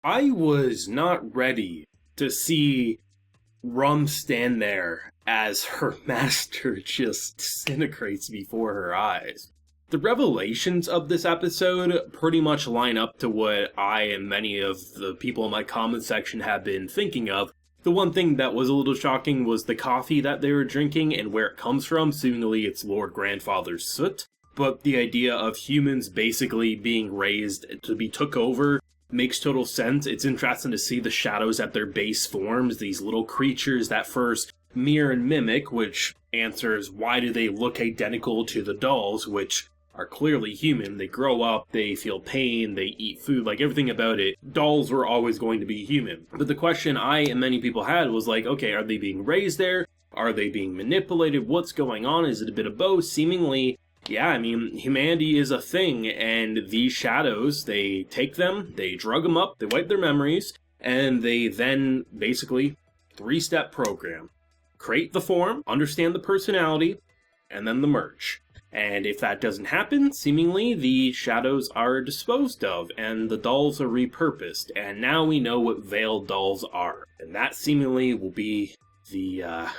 I was not ready to see Rum stand there as her master just disintegrates before her eyes. The revelations of this episode pretty much line up to what I and many of the people in my comment section have been thinking of. The one thing that was a little shocking was the coffee that they were drinking and where it comes from. Seemingly it's Lord Grandfather's soot. But the idea of humans basically being raised to be took over makes total sense. It's interesting to see the shadows at their base forms, these little creatures that first mirror and mimic, which answers why do they look identical to the dolls, which are clearly human. They grow up, they feel pain, they eat food, like everything about it. Dolls were always going to be human. But the question I and many people had was like, okay, are they being raised there? Are they being manipulated? What's going on? Is it a bit of both? Seemingly, yeah, I mean, humanity is a thing, and these shadows, they take them, they drug them up, they wipe their memories, and they then basically, 3-step program. Create the form, understand the personality, and then the merge. And if that doesn't happen, seemingly the shadows are disposed of, and the dolls are repurposed, and now we know what veiled dolls are. And that seemingly will be the,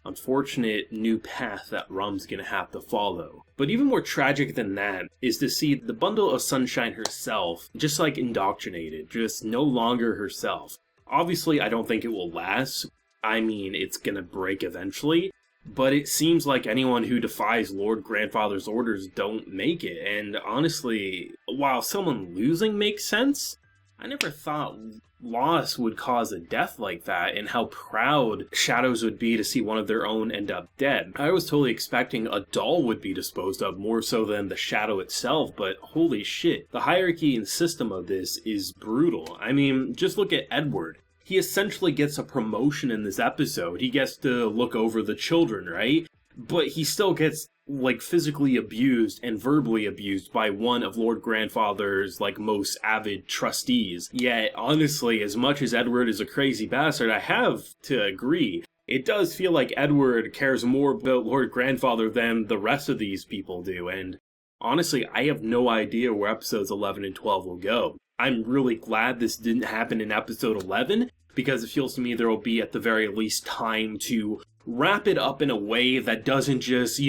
unfortunate new path that Rum's gonna have to follow. But even more tragic than that is to see the bundle of sunshine herself just like indoctrinated, just no longer herself. Obviously, I don't think it will last. I mean, it's gonna break eventually. But it seems like anyone who defies Lord Grandfather's orders don't make it. And honestly, while someone losing makes sense, I never thought loss would cause a death like that, and how proud shadows would be to see one of their own end up dead. I was totally expecting a doll would be disposed of more so than the shadow itself, but holy shit, the hierarchy and system of this is brutal. I mean, just look at Edward. He essentially gets a promotion in this episode. He gets to look over the children, right? But he still gets like physically abused and verbally abused by one of Lord Grandfather's like most avid trustees. Yet honestly, as much as Edward is a crazy bastard, I have to agree, it does feel like Edward cares more about Lord Grandfather than the rest of these people do. And honestly, I have no idea where episodes 11 and 12 will go. I'm really glad this didn't happen in episode 11, because it feels to me there will be at the very least time to wrap it up in a way that doesn't just,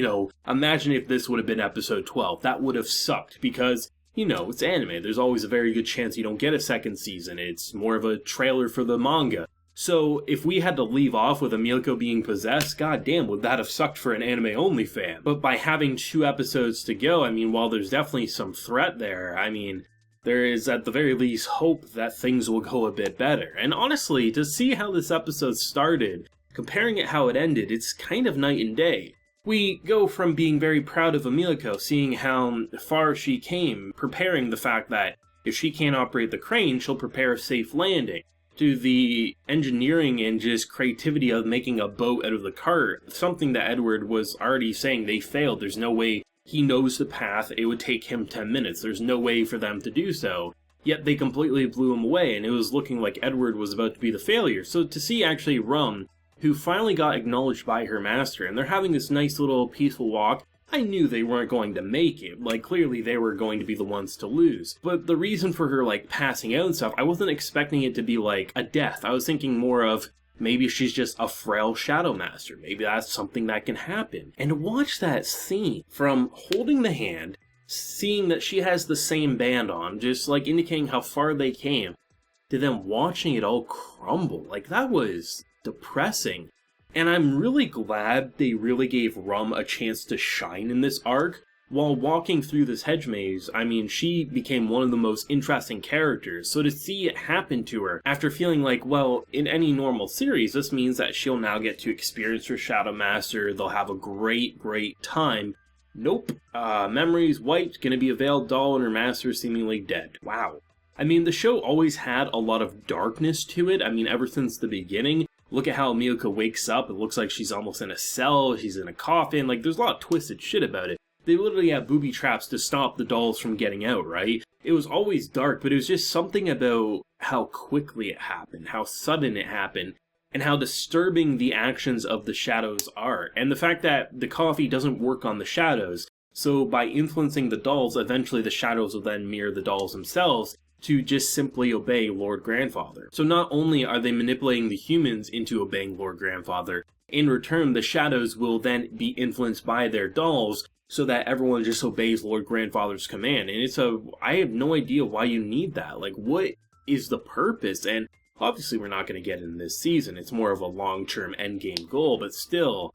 imagine if this would have been episode 12. That would have sucked because, it's anime. There's always a very good chance you don't get a second season. It's more of a trailer for the manga. So if we had to leave off with Emilko being possessed, goddamn, would that have sucked for an anime-only fan? But by having 2 episodes to go, I mean, while there's definitely some threat there, I mean, there is at the very least hope that things will go a bit better. And honestly, to see how this episode started, comparing it how it ended, it's kind of night and day. We go from being very proud of Emilko, seeing how far she came, preparing the fact that if she can't operate the crane, she'll prepare a safe landing, to the engineering and just creativity of making a boat out of the cart, something that Edward was already saying they failed. There's no way he knows the path, it would take him 10 minutes, there's no way for them to do so. Yet they completely blew him away, and it was looking like Edward was about to be the failure. So to see actually Rum, who finally got acknowledged by her master, and they're having this nice little peaceful walk, I knew they weren't going to make it. Like, clearly they were going to be the ones to lose. But the reason for her, passing out and stuff, I wasn't expecting it to be, a death. I was thinking more of, maybe she's just a frail Shadow Master. Maybe that's something that can happen. And to watch that scene, from holding the hand, seeing that she has the same band on, just, indicating how far they came, to then watching it all crumble, that was depressing. And I'm really glad they really gave Rum a chance to shine in this arc. While walking through this hedge maze, I mean, she became one of the most interesting characters, so to see it happen to her, after feeling like, well, in any normal series, this means that she'll now get to experience her Shadow Master, they'll have a great, great time. Nope. Memories wiped, gonna be a veiled doll, and her master seemingly dead. Wow. I mean, the show always had a lot of darkness to it, I mean, ever since the beginning. Look at how Emilko wakes up, it looks like she's almost in a cell, she's in a coffin, there's a lot of twisted shit about it. They literally have booby traps to stop the dolls from getting out, right? It was always dark, but it was just something about how quickly it happened, how sudden it happened, and how disturbing the actions of the shadows are. And the fact that the coffee doesn't work on the shadows, so by influencing the dolls, eventually the shadows will then mirror the dolls themselves, to just simply obey Lord Grandfather. So not only are they manipulating the humans into obeying Lord Grandfather, in return the shadows will then be influenced by their dolls so that everyone just obeys Lord Grandfather's command. And I have no idea why you need that. Like, what is the purpose? And obviously we're not going to get in this season. It's more of a long-term endgame goal, but still,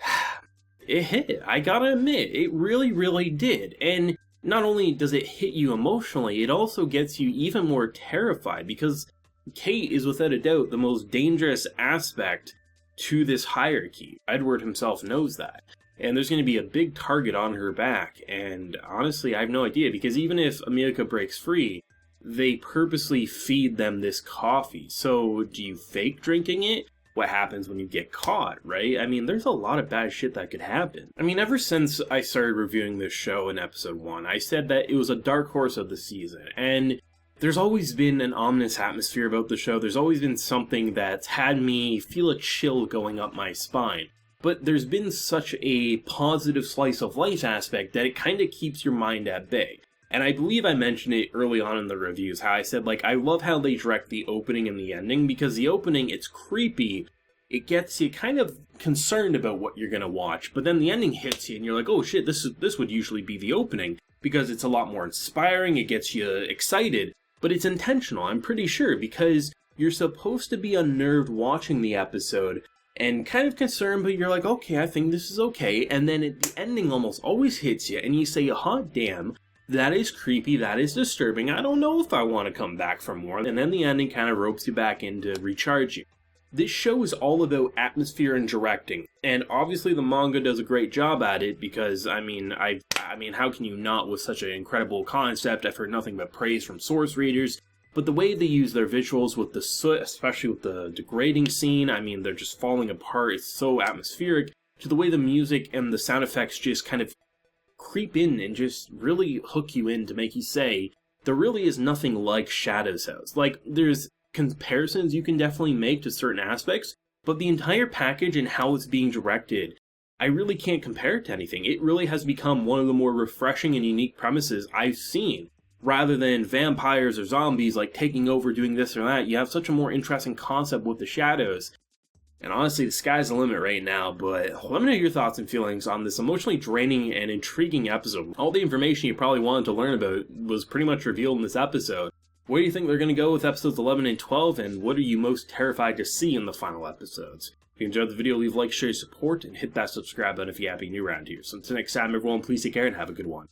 it hit. I gotta admit, it really, really did. And not only does it hit you emotionally, it also gets you even more terrified, because Kate is without a doubt the most dangerous aspect to this hierarchy. Edward himself knows that. And there's going to be a big target on her back, and honestly, I have no idea, because even if America breaks free, they purposely feed them this coffee. So, do you fake drinking it? What happens when you get caught, right? I mean, there's a lot of bad shit that could happen. I mean, ever since I started reviewing this show in episode 1, I said that it was a dark horse of the season, and there's always been an ominous atmosphere about the show. There's always been something that's had me feel a chill going up my spine. But there's been such a positive slice of life aspect that it kind of keeps your mind at bay. And I believe I mentioned it early on in the reviews, how I said, like, I love how they direct the opening and the ending, because the opening, it's creepy, it gets you kind of concerned about what you're gonna watch, but then the ending hits you and you're like, oh shit, this would usually be the opening, because it's a lot more inspiring, it gets you excited, but it's intentional, I'm pretty sure, because you're supposed to be unnerved watching the episode, and kind of concerned, but you're like, okay, I think this is okay, and then the ending almost always hits you, and you say, hot damn, that is creepy, that is disturbing, I don't know if I want to come back for more, and then the ending kind of ropes you back in to recharge you. This show is all about atmosphere and directing, and obviously the manga does a great job at it, because, I mean, how can you not with such an incredible concept? I've heard nothing but praise from source readers, but the way they use their visuals with the soot, especially with the degrading scene, I mean, they're just falling apart, it's so atmospheric, to the way the music and the sound effects just kind of creep in and just really hook you in to make you say, there really is nothing like Shadow's house. Like, there's comparisons you can definitely make to certain aspects, but the entire package and how it's being directed, I really can't compare it to anything. It really has become one of the more refreshing and unique premises I've seen. Rather than vampires or zombies like taking over doing this or that, you have such a more interesting concept with the shadows. And honestly, the sky's the limit right now, but let me know your thoughts and feelings on this emotionally draining and intriguing episode. All the information you probably wanted to learn about was pretty much revealed in this episode. Where do you think they're going to go with episodes 11 and 12, and what are you most terrified to see in the final episodes? If you enjoyed the video, leave a like, share your support, and hit that subscribe button if you happen new around here. So until next time, everyone, please take care and have a good one.